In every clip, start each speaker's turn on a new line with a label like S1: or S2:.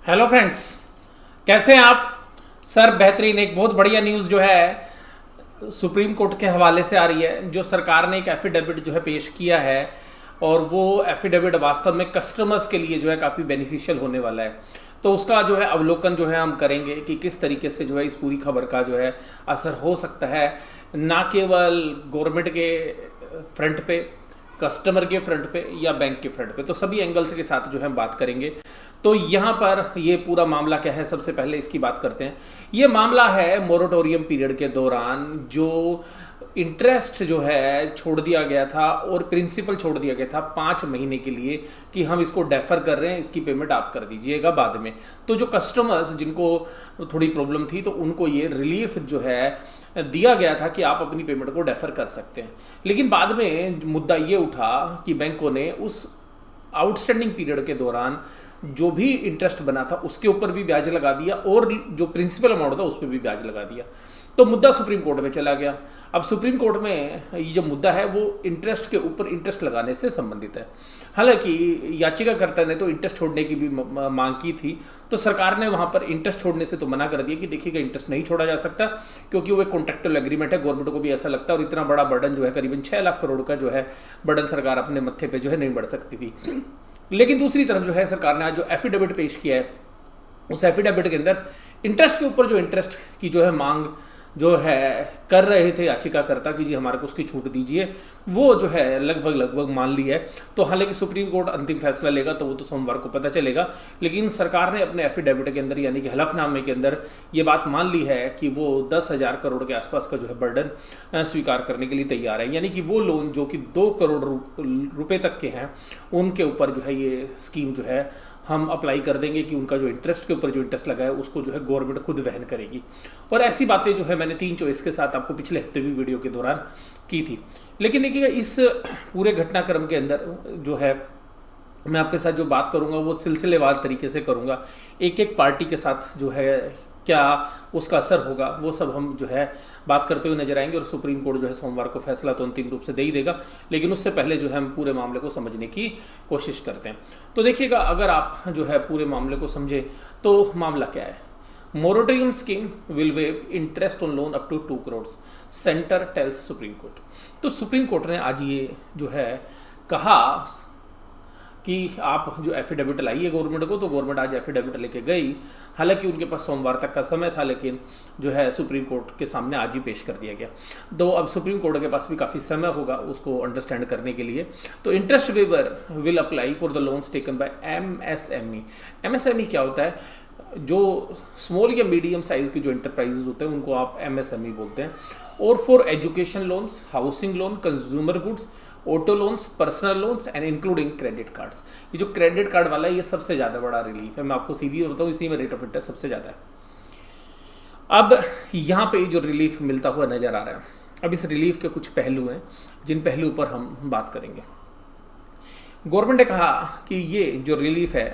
S1: Hello friends, कैसे हैं आप? सर बेहतरीन। एक बहुत बढ़िया न्यूज़ जो है सुप्रीम कोर्ट के हवाले से आ रही है। जो सरकार ने एक एफिडेविट जो है पेश किया है और वो एफिडेविट वास्तव में कस्टमर्स के लिए जो है काफ़ी बेनिफिशियल होने वाला है। तो उसका जो है अवलोकन जो है हम करेंगे कि किस तरीके से जो है इस पूरी खबर का जो है असर हो सकता है, ना केवल गवर्नमेंट के फ्रंट पे, कस्टमर के फ्रंट पे या बैंक के फ्रंट पे। तो सभी एंगल्स के साथ जो है हम बात करेंगे। तो यहाँ पर ये पूरा मामला क्या है, सबसे पहले इसकी बात करते हैं। ये मामला है मोरेटोरियम पीरियड के दौरान जो इंटरेस्ट जो है छोड़ दिया गया था और प्रिंसिपल छोड़ दिया गया था 5 महीने के लिए कि हम इसको डेफर कर रहे हैं, इसकी पेमेंट आप कर दीजिएगा बाद में। तो जो कस्टमर्स जिनको थोड़ी प्रॉब्लम थी तो उनको ये रिलीफ जो है दिया गया था कि आप अपनी पेमेंट को डेफर कर सकते हैं। लेकिन बाद में मुद्दा ये उठा कि बैंकों ने उस आउटस्टैंडिंग पीरियड के दौरान जो भी इंटरेस्ट बना था उसके ऊपर भी ब्याज लगा दिया और जो प्रिंसिपल अमाउंट था उस पर भी ब्याज लगा दिया। तो मुद्दा सुप्रीम कोर्ट में चला गया। अब सुप्रीम कोर्ट में ये जो मुद्दा है वो इंटरेस्ट के ऊपर इंटरेस्ट लगाने से संबंधित है। हालांकि याचिकाकर्ता ने तो इंटरेस्ट छोड़ने की भी मांग की थी, तो सरकार ने वहां पर इंटरेस्ट छोड़ने से तो मना कर दिया कि देखिएगा इंटरेस्ट नहीं छोड़ा जा सकता क्योंकि वो एक कॉन्ट्रेक्चुअल एग्रीमेंट है। गवर्नमेंट को भी ऐसा लगता है और इतना बड़ा बर्डन जो है करीबन 6 लाख करोड़ का जो है बर्डन सरकार अपने मत्थे पर जो है नहीं बढ़ सकती थी। लेकिन दूसरी तरफ जो है सरकार ने आज जो एफिडेविट पेश किया है उस एफिडेविट के अंदर इंटरेस्ट के ऊपर जो इंटरेस्ट की जो है मांग जो है कर रहे थे याचिकाकर्ता कि जी हमारे को उसकी छूट दीजिए, वो जो है लगभग मान ली है। तो हालांकि सुप्रीम कोर्ट अंतिम फैसला लेगा तो वो तो सोमवार को पता चलेगा, लेकिन सरकार ने अपने एफिडेविट के अंदर यानी कि हलफनामे के अंदर ये बात मान ली है कि वो 10,000 करोड़ के आसपास का जो है बर्डन स्वीकार करने के लिए तैयार है। यानी कि वो लोन जो कि 2 करोड़ रुपए तक के हैं उनके ऊपर जो है ये स्कीम जो है हम अप्लाई कर देंगे कि उनका जो इंटरेस्ट के ऊपर जो इंटरेस्ट लगा है उसको जो है गवर्नमेंट खुद वहन करेगी। और ऐसी बातें जो है मैंने 3 चॉइस के साथ आपको पिछले हफ्ते भी वीडियो के दौरान की थी। लेकिन देखिएगा इस पूरे घटनाक्रम के अंदर जो है मैं आपके साथ जो बात करूंगा वो सिलसिलेवार तरीके से करूंगा। एक एक पार्टी के साथ जो है क्या उसका असर होगा वो सब हम जो है बात करते हुए नजर आएंगे। और सुप्रीम कोर्ट जो है सोमवार को फैसला तो अंतिम रूप से दे ही देगा, लेकिन उससे पहले जो है हम पूरे मामले को समझने की कोशिश करते हैं। तो देखिएगा अगर आप जो है पूरे मामले को समझें तो मामला क्या है। Moratorium scheme will waive interest on loan up to 2 crore, centre tells supreme court. तो सुप्रीम कोर्ट ने आज ये जो है कहा कि आप जो एफिडेविट लाइए गवर्नमेंट को, तो गवर्नमेंट आज एफिडेविट लेके गई। हालांकि उनके पास सोमवार तक का समय था, लेकिन जो है सुप्रीम कोर्ट के सामने आज ही पेश कर दिया गया। तो अब सुप्रीम कोर्ट के पास भी काफ़ी समय होगा उसको अंडरस्टैंड करने के लिए। तो interest waiver will apply for the loans taken by MSME. MSME क्या होता है? जो स्मॉल या मीडियम साइज के जो इंटरप्राइजेज होते हैं उनको आप एमएसएमई बोलते हैं। और for education loans, housing loan, consumer goods, auto loans, personal loans and including credit cards. ये जो क्रेडिट कार्ड वाला है ये सबसे ज़्यादा बड़ा रिलीफ है। मैं आपको सीधी बताऊँ, इसी में रेट ऑफ इंटरेस्ट सबसे ज़्यादा है। अब यहाँ पे जो रिलीफ मिलता हुआ नज़र आ रहा है, अब इस रिलीफ के कुछ पहलू हैं जिन पहलू पर हम बात करेंगे। गवर्नमेंट ने कहा कि ये जो रिलीफ है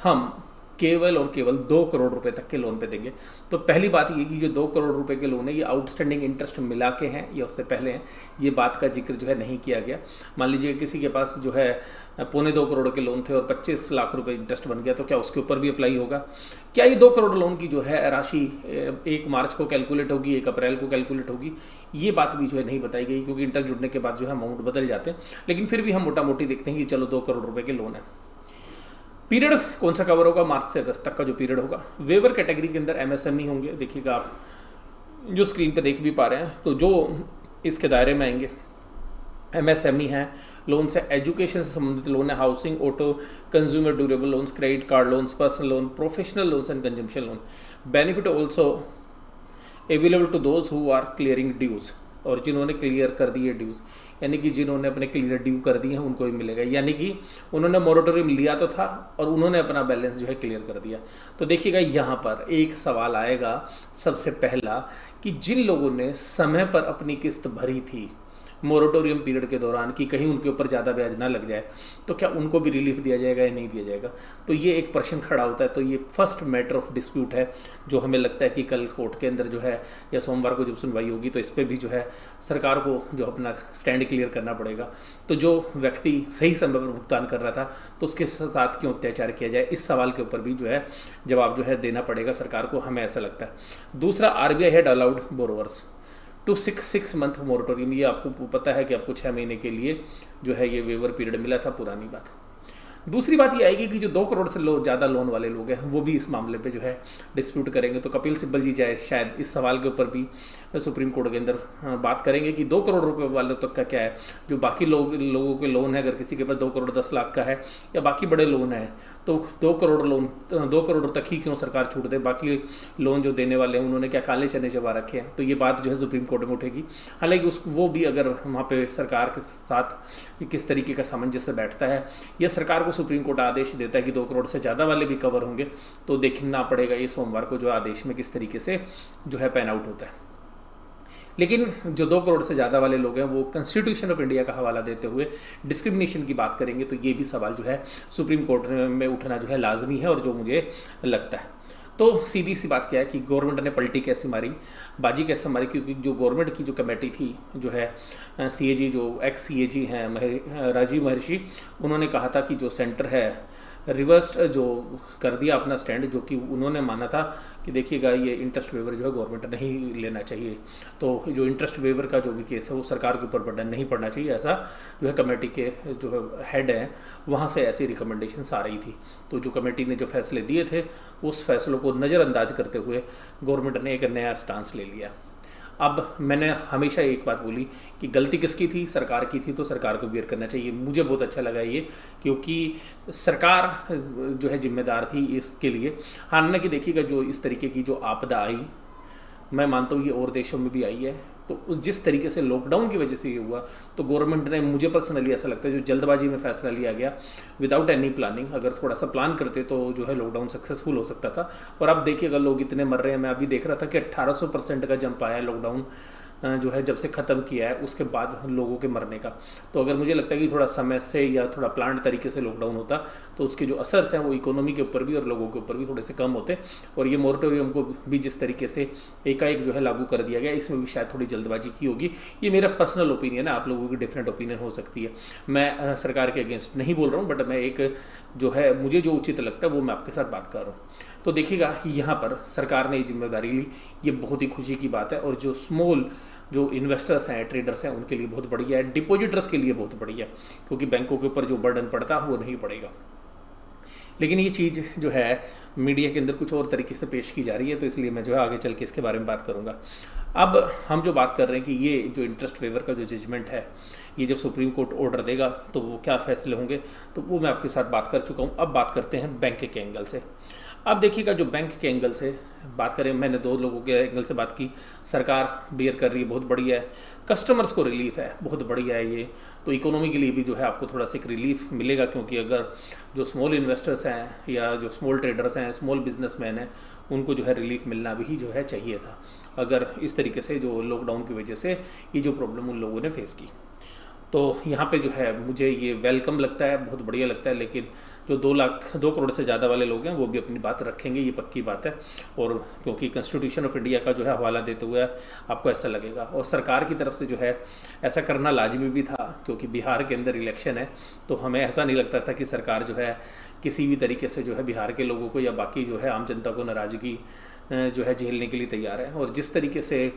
S1: हम केवल और केवल 2 करोड़ रुपए तक के लोन पे देंगे। तो पहली बात ये कि जो 2 करोड़ रुपए के लोन है ये आउटस्टैंडिंग इंटरेस्ट मिला के हैं या उससे पहले हैं, ये बात का जिक्र जो है नहीं किया गया। मान लीजिए किसी के पास जो है 2.25 करोड़ के लोन थे और 25 लाख रुपए इंटरेस्ट बन गया, तो क्या उसके ऊपर भी अप्लाई होगा? क्या ये 2 करोड़ लोन की जो है राशि 1 मार्च को कैलकुलेट होगी, 1 अप्रैल को कैलकुलेट होगी? ये बात भी जो है नहीं बताई गई क्योंकि इंटरेस्ट जुड़ने के बाद जो है अमाउंट बदल जाते हैं। लेकिन फिर भी हम मोटा मोटी देखते हैं कि चलो 2 करोड़ रुपए के लोन है। पीरियड कौन सा कवर होगा? मार्च से अगस्त तक का जो पीरियड होगा। वेवर कैटेगरी के अंदर एमएसएमई होंगे। देखिएगा आप जो स्क्रीन पे देख भी पा रहे हैं, तो जो इसके दायरे में आएंगे एमएसएमई है, लोन से एजुकेशन से संबंधित लोन है, housing, auto, consumer durable loans, credit card loans, personal loan, professional loans and consumption loan. Benefit also available to those who are clearing dues, और जिन्होंने क्लियर कर दिए ड्यूज, यानी कि जिन्होंने अपने क्लियर ड्यू कर दिए हैं उनको ही मिलेगा। यानी कि उन्होंने मोरेटोरियम लिया तो था और उन्होंने अपना बैलेंस जो है क्लियर कर दिया। तो देखिएगा यहाँ पर एक सवाल आएगा सबसे पहला कि जिन लोगों ने समय पर अपनी किस्त भरी थी मोरेटोरियम पीरियड के दौरान कि कहीं उनके ऊपर ज़्यादा ब्याज ना लग जाए, तो क्या उनको भी रिलीफ दिया जाएगा या नहीं दिया जाएगा। तो ये एक प्रश्न खड़ा होता है। तो ये फर्स्ट मैटर ऑफ डिस्प्यूट है जो हमें लगता है कि कल कोर्ट के अंदर जो है या सोमवार को जब सुनवाई होगी तो इस पर भी जो है सरकार को जो अपना स्टैंड क्लियर करना पड़ेगा। तो जो व्यक्ति सही समय पर भुगतान कर रहा था तो उसके साथ क्यों अत्याचार किया जाए, इस सवाल के ऊपर भी जो है जवाब जो है देना पड़ेगा सरकार को, हमें ऐसा लगता है। दूसरा, RBI had allowed borrowers to 6 month moratorium. ये आपको पता है कि आपको 6 महीने के लिए जो है ये वेवर पीरियड मिला था, पुरानी बात। दूसरी बात ये आएगी कि जो 2 करोड़ से ज़्यादा लोन वाले लोग हैं वो भी इस मामले पे जो है डिस्प्यूट करेंगे। तो कपिल सिब्बल जी जाए शायद इस सवाल के ऊपर भी सुप्रीम कोर्ट के अंदर बात करेंगे कि 2 करोड़ रुपए वाले तक का क्या है, जो बाकी लोगों के लोन है, अगर किसी के पास 2 करोड़ 10 लाख का है या बाकी बड़े लोन है तो 2 करोड़ तक ही क्यों सरकार छूट दे, बाकी लोन जो देने वाले हैं उन्होंने क्या काले चने चबा रखे हैं। तो ये बात जो है सुप्रीम कोर्ट में उठेगी। हालांकि वो भी अगर वहाँ पे सरकार के साथ किस तरीके का सामंजस्य बैठता है या सरकार को सुप्रीम कोर्ट आदेश देता है कि 2 करोड़ से ज़्यादा वाले भी कवर होंगे, तो देखना पड़ेगा ये सोमवार को जो आदेश में किस तरीके से जो है पैन आउट होता है। लेकिन जो 2 करोड़ से ज़्यादा वाले लोग हैं वो कॉन्स्टिट्यूशन ऑफ इंडिया का हवाला देते हुए डिस्क्रिमिनेशन की बात करेंगे, तो ये भी सवाल जो है सुप्रीम कोर्ट में उठना जो है लाजमी है और जो मुझे लगता है। तो सीधी सी बात क्या है कि गवर्नमेंट ने पलटी कैसे मारी, बाजी कैसे मारी, क्योंकि जो गवर्नमेंट की जो कमेटी थी जो है सीएजी, जो एक्स सीएजी हैं राजीव महर्षि, उन्होंने कहा था कि जो सेंटर है रिवर्स जो कर दिया अपना स्टैंड, जो कि उन्होंने माना था कि देखिएगा ये इंटरेस्ट वेवर जो है गवर्नमेंट नहीं लेना चाहिए। तो जो इंटरेस्ट वेवर का जो भी केस है वो सरकार के ऊपर बर्डन नहीं पड़ना चाहिए, ऐसा जो है कमेटी के जो हेड हैं वहाँ से ऐसी रिकमेंडेशंस आ रही थी। तो जो कमेटी ने जो फैसले दिए थे उस फैसलों को नज़रअंदाज करते हुए गवर्नमेंट ने एक नया स्टांस ले लिया। अब मैंने हमेशा एक बात बोली कि गलती किसकी थी, सरकार की थी, तो सरकार को बियर करना चाहिए। मुझे बहुत अच्छा लगा ये, क्योंकि सरकार जो है जिम्मेदार थी इसके लिए। हालांकि देखिएगा जो इस तरीके की जो आपदा आई, मैं मानता हूँ ये और देशों में भी आई है, तो जिस तरीके से लॉकडाउन की वजह से ये हुआ, तो गवर्नमेंट ने, मुझे पर्सनली ऐसा लगता है, जो जल्दबाजी में फैसला लिया गया विदाउट एनी प्लानिंग, अगर थोड़ा सा प्लान करते तो जो है लॉकडाउन सक्सेसफुल हो सकता था। और अब देखिएगा लोग इतने मर रहे हैं, मैं अभी देख रहा था कि 1800% का जंप आया है लॉकडाउन जो है जब से ख़त्म किया है उसके बाद लोगों के मरने का। तो अगर मुझे लगता है कि थोड़ा समय से या थोड़ा प्लान्ड तरीके से लॉकडाउन होता तो उसके जो असर्स हैं वो इकोनॉमी के ऊपर भी और लोगों के ऊपर भी थोड़े से कम होते। और ये मोरेटोरियम को भी जिस तरीके से एकाएक जो है लागू कर दिया गया, इसमें भी शायद थोड़ी जल्दबाजी की होगी। ये मेरा पर्सनल ओपिनियन है, आप लोगों की डिफरेंट ओपिनियन हो सकती है। मैं सरकार के अगेंस्ट नहीं बोल रहा हूँ, बट मैं एक जो है मुझे जो उचित लगता है वो मैं आपके साथ बात कर रहा हूँ। तो देखिएगा यहाँ पर सरकार ने ये जिम्मेदारी ली, ये बहुत ही खुशी की बात है। और जो स्मॉल जो इन्वेस्टर्स हैं, ट्रेडर्स हैं, उनके लिए बहुत बढ़िया है, डिपॉजिटर्स के लिए बहुत बढ़िया, क्योंकि बैंकों के ऊपर जो बर्डन पड़ता है वो नहीं पड़ेगा। लेकिन ये चीज़ जो है मीडिया के अंदर कुछ और तरीके से पेश की जा रही है, तो इसलिए मैं जो है आगे चल के इसके बारे में बात करूँगा। अब हम जो बात कर रहे हैं कि ये जो इंटरेस्ट वेवर का जो जजमेंट है, ये जब सुप्रीम कोर्ट ऑर्डर देगा तो वो क्या फैसले होंगे, तो वो मैं आपके साथ बात कर चुका हूँ। अब बात करते हैं बैंक के एंगल से। अब देखिएगा जो बैंक के एंगल से बात करें, मैंने 2 लोगों के एंगल से बात की। सरकार बियर कर रही है, बहुत बढ़िया है। कस्टमर्स को रिलीफ है, बहुत बढ़िया है ये। तो इकोनॉमी के लिए भी जो है आपको थोड़ा सा एक रिलीफ मिलेगा, क्योंकि अगर जो स्मॉल इन्वेस्टर्स हैं या जो स्मॉल ट्रेडर्स हैं, स्मॉल बिजनेसमैन हैं, उनको जो है रिलीफ मिलना भी जो है चाहिए था, अगर इस तरीके से जो लॉकडाउन की वजह से ये जो प्रॉब्लम उन लोगों ने फेस की। तो यहाँ पे जो है मुझे ये वेलकम लगता है, बहुत बढ़िया लगता है। लेकिन जो 2 करोड़ से ज़्यादा वाले लोग हैं वो भी अपनी बात रखेंगे, ये पक्की बात है। और क्योंकि कॉन्स्टिट्यूशन ऑफ इंडिया का जो है हवाला देते हुए आपको ऐसा लगेगा, और सरकार की तरफ से जो है ऐसा करना लाजमी भी था, क्योंकि बिहार के अंदर इलेक्शन है। तो हमें ऐसा नहीं लगता था कि सरकार जो है किसी भी तरीके से जो है बिहार के लोगों को या बाकी जो है आम जनता को नाराज़गी जो है झेलने के लिए तैयार है। और जिस तरीके से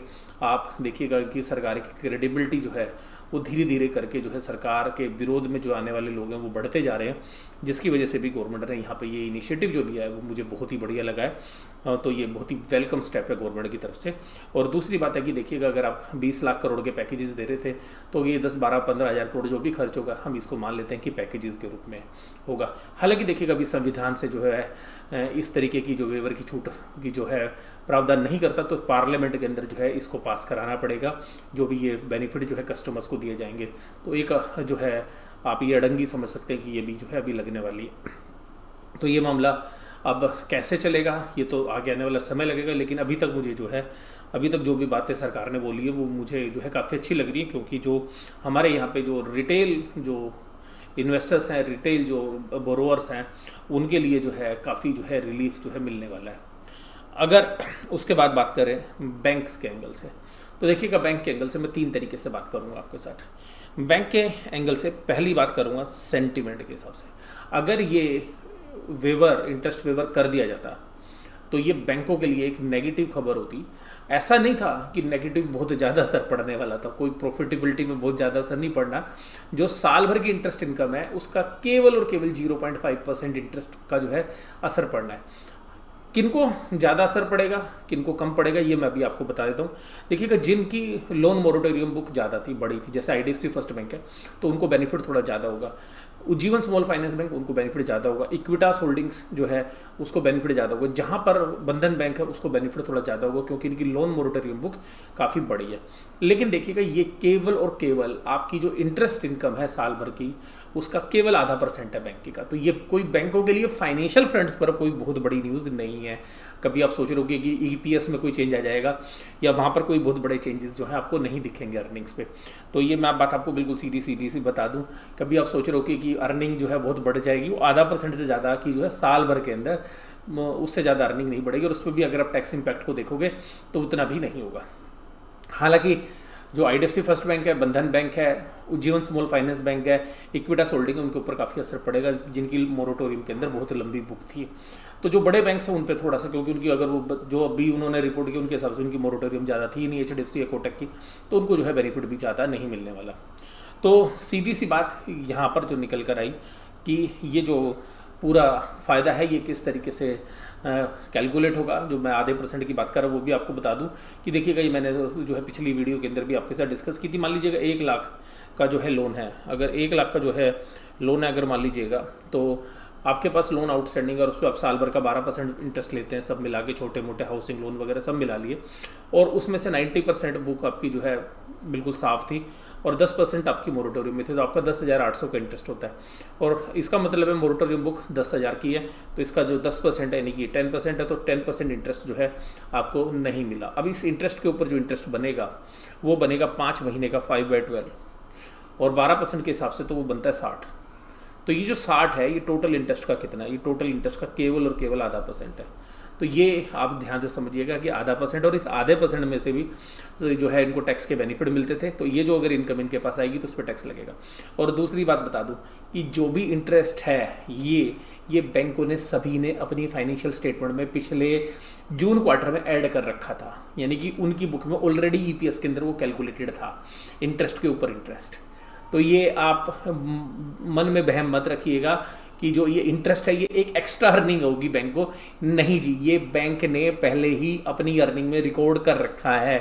S1: आप देखिएगा कि सरकार की क्रेडिबिलिटी जो है वो धीरे धीरे करके जो है सरकार के विरोध में जो आने वाले लोग हैं वो बढ़ते जा रहे हैं, जिसकी वजह से भी गवर्नमेंट ने यहाँ पे ये इनिशिएटिव जो लिया है वो मुझे बहुत ही बढ़िया लगा है। तो ये बहुत ही वेलकम स्टेप है गवर्नमेंट की तरफ से। और दूसरी बात है कि देखिएगा अगर आप 20 लाख करोड़ के पैकेजेस दे रहे थे, तो ये 10, 12, 15 हज़ार करोड़ जो भी खर्च होगा, हम इसको मान लेते हैं कि पैकेजेस के रूप में होगा। हालांकि देखिएगा अभी संविधान से जो है इस तरीके की जो वेवर की छूट की जो है प्रावधान नहीं करता, तो पार्लियामेंट के अंदर जो है इसको पास कराना पड़ेगा, जो भी ये बेनिफिट जो है कस्टमर्स को दिए जाएंगे। तो एक जो है आप ये अड़ंगी समझ सकते हैं कि ये भी जो है अभी लगने वाली है। तो ये मामला अब कैसे चलेगा ये तो आगे आने वाला समय लगेगा, लेकिन अभी तक मुझे जो है, अभी तक जो भी बातें सरकार ने बोली है वो मुझे जो है काफ़ी अच्छी लग रही है, क्योंकि जो हमारे यहाँ पे जो रिटेल जो इन्वेस्टर्स हैं, रिटेल जो बोरोअर्स हैं, उनके लिए जो है काफ़ी जो है रिलीफ जो है मिलने वाला है। अगर उसके बाद बात करें बैंक्स के एंगल से, तो देखिएगा बैंक के एंगल से मैं 3 तरीके से बात करूंगा आपके साथ। बैंक के एंगल से पहली बात करूंगा सेंटिमेंट के हिसाब से। अगर ये वेवर, इंटरेस्ट वेवर कर दिया जाता तो ये बैंकों के लिए एक नेगेटिव खबर होती। ऐसा नहीं था कि नेगेटिव बहुत ज़्यादा असर पड़ने वाला था, कोई प्रॉफिटेबिलिटी में बहुत ज़्यादा असर नहीं पड़ना। जो साल भर की इंटरेस्ट इनकम है उसका केवल और केवल 0.5% इंटरेस्ट का जो है असर पड़ना है। किनको ज़्यादा असर पड़ेगा, किनको कम पड़ेगा, ये मैं अभी आपको बता देता हूँ। देखिएगा, जिनकी लोन मोरेटोरियम बुक ज़्यादा थी, बड़ी थी, जैसे IDFC फर्स्ट बैंक है तो उनको बेनिफिट थोड़ा ज़्यादा होगा। उज्जीवन स्मॉल फाइनेंस बैंक, उनको बेनिफिट ज़्यादा होगा। इक्विटास होल्डिंग्स जो है उसको बेनिफिट ज़्यादा होगा। जहाँ पर बंधन बैंक है उसको बेनिफिट थोड़ा ज़्यादा होगा, क्योंकि इनकी लोन मोरेटोरियम बुक काफ़ी बड़ी है। लेकिन देखिएगा, ये केवल और केवल आपकी जो इंटरेस्ट इनकम है साल भर की, उसका केवल 0.5% है बैंक का। तो ये कोई बैंकों के लिए फाइनेंशियल फ्रंट्स पर कोई बहुत बड़ी न्यूज़ नहीं है। कभी आप सोच रहे हो कि EPS में कोई चेंज आ जाएगा या वहाँ पर कोई बहुत बड़े चेंजेस जो है आपको नहीं दिखेंगे अर्निंग्स पे। तो ये मैं बात आपको बिल्कुल सीधी सी बता दूँ। कभी आप सोच रहे हो कि अर्निंग जो है बहुत बढ़ जाएगी, वो 0.5% से ज़्यादा की जो है साल भर के अंदर उससे ज़्यादा अर्निंग नहीं बढ़ेगी। और उस पर भी अगर आप टैक्स इम्पैक्ट को देखोगे तो उतना भी नहीं होगा। हालांकि जो IDFC फर्स्ट बैंक है, बंधन बैंक है, उज्जीवन स्मॉल फाइनेंस बैंक है, इक्विटास होल्डिंग है, उनके ऊपर काफ़ी असर पड़ेगा, जिनकी मोरेटोरियम के अंदर बहुत लंबी बुक थी। तो जो बड़े बैंक हैं उन पे थोड़ा सा, क्योंकि उनकी अगर वो जो अभी उन्होंने रिपोर्ट की उनके हिसाब से उनकी मोरेटोरियम ज़्यादा थी नहीं HDFC या कोटक की, तो उनको जो है बेनिफिट भी ज़्यादा नहीं मिलने वाला। तो सीधी सी बात यहाँ पर जो निकल कर आई कि ये जो पूरा फ़ायदा है ये किस तरीके से कैलकुलेट होगा। जो मैं 0.5% की बात कर रहा हूँ वो भी आपको बता दूं कि देखिएगा, ये मैंने जो है पिछली वीडियो के अंदर भी आपके साथ डिस्कस की थी। मान लीजिएगा 1 लाख का जो है लोन है, अगर 1 लाख का जो है लोन है, अगर मान लीजिएगा तो आपके पास लोन आउटस्टैंडिंग और उस पर आप साल भर का 12% इंटरेस्ट लेते हैं, सब मिला के, छोटे मोटे हाउसिंग लोन वगैरह सब मिला लिए, और उसमें से 90% बुक आपकी जो है बिल्कुल साफ़ थी और 10% आपकी मोरेटोरियम में थी, तो आपका 10,800 का इंटरेस्ट होता है। और इसका मतलब है मोरेटोरियम बुक 10,000 की है, तो इसका जो 10% है यानी कि 10% है, तो 10% इंटरेस्ट जो है आपको नहीं मिला। अब इस इंटरेस्ट के ऊपर जो इंटरेस्ट बनेगा वो बनेगा 5 महीने का 5/12, और 12% के हिसाब से तो वो बनता है 60। तो ये जो 60 है ये टोटल इंटरेस्ट का कितना है, ये टोटल इंटरेस्ट का केवल और केवल 0.5% है। तो ये आप ध्यान से समझिएगा कि 0.5%, और इस 0.5% में से भी जो है इनको टैक्स के बेनिफिट मिलते थे, तो ये जो अगर इनकम इनके पास आएगी तो उस पर टैक्स लगेगा। और दूसरी बात बता दूं कि जो भी इंटरेस्ट है ये बैंकों ने सभी ने अपनी फाइनेंशियल स्टेटमेंट में पिछले जून क्वार्टर में ऐड कर रखा था, यानी कि उनकी बुक में ऑलरेडी EPS के अंदर वो कैलकुलेटेड था, इंटरेस्ट के ऊपर इंटरेस्ट। तो ये आप मन में बहम मत रखिएगा कि जो ये इंटरेस्ट है ये एक एक्स्ट्रा अर्निंग होगी बैंक को, नहीं जी, ये बैंक ने पहले ही अपनी अर्निंग में रिकॉर्ड कर रखा है।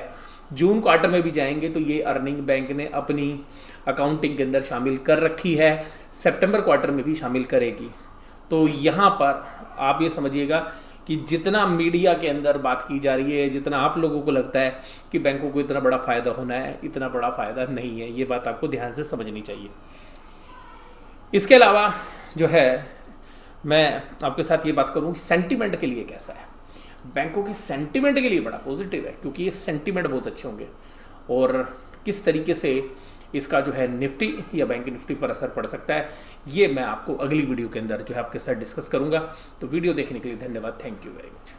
S1: जून क्वार्टर में भी जाएंगे तो ये अर्निंग बैंक ने अपनी अकाउंटिंग के अंदर शामिल कर रखी है, सितंबर क्वार्टर में भी शामिल करेगी। तो यहाँ पर आप ये समझिएगा कि जितना मीडिया के अंदर बात की जा रही है, जितना आप लोगों को लगता है कि बैंकों को इतना बड़ा फ़ायदा होना है, इतना बड़ा फ़ायदा नहीं है। ये बात आपको ध्यान से समझनी चाहिए। इसके अलावा जो है मैं आपके साथ ये बात करूँ कि सेंटिमेंट के लिए कैसा है। बैंकों की सेंटिमेंट के लिए बड़ा पॉजिटिव है, क्योंकि ये सेंटिमेंट बहुत अच्छे होंगे, और किस तरीके से इसका जो है निफ्टी या बैंक निफ्टी पर असर पड़ सकता है ये मैं आपको अगली वीडियो के अंदर जो है आपके साथ डिस्कस करूंगा। तो वीडियो देखने के लिए धन्यवाद। Thank you very much.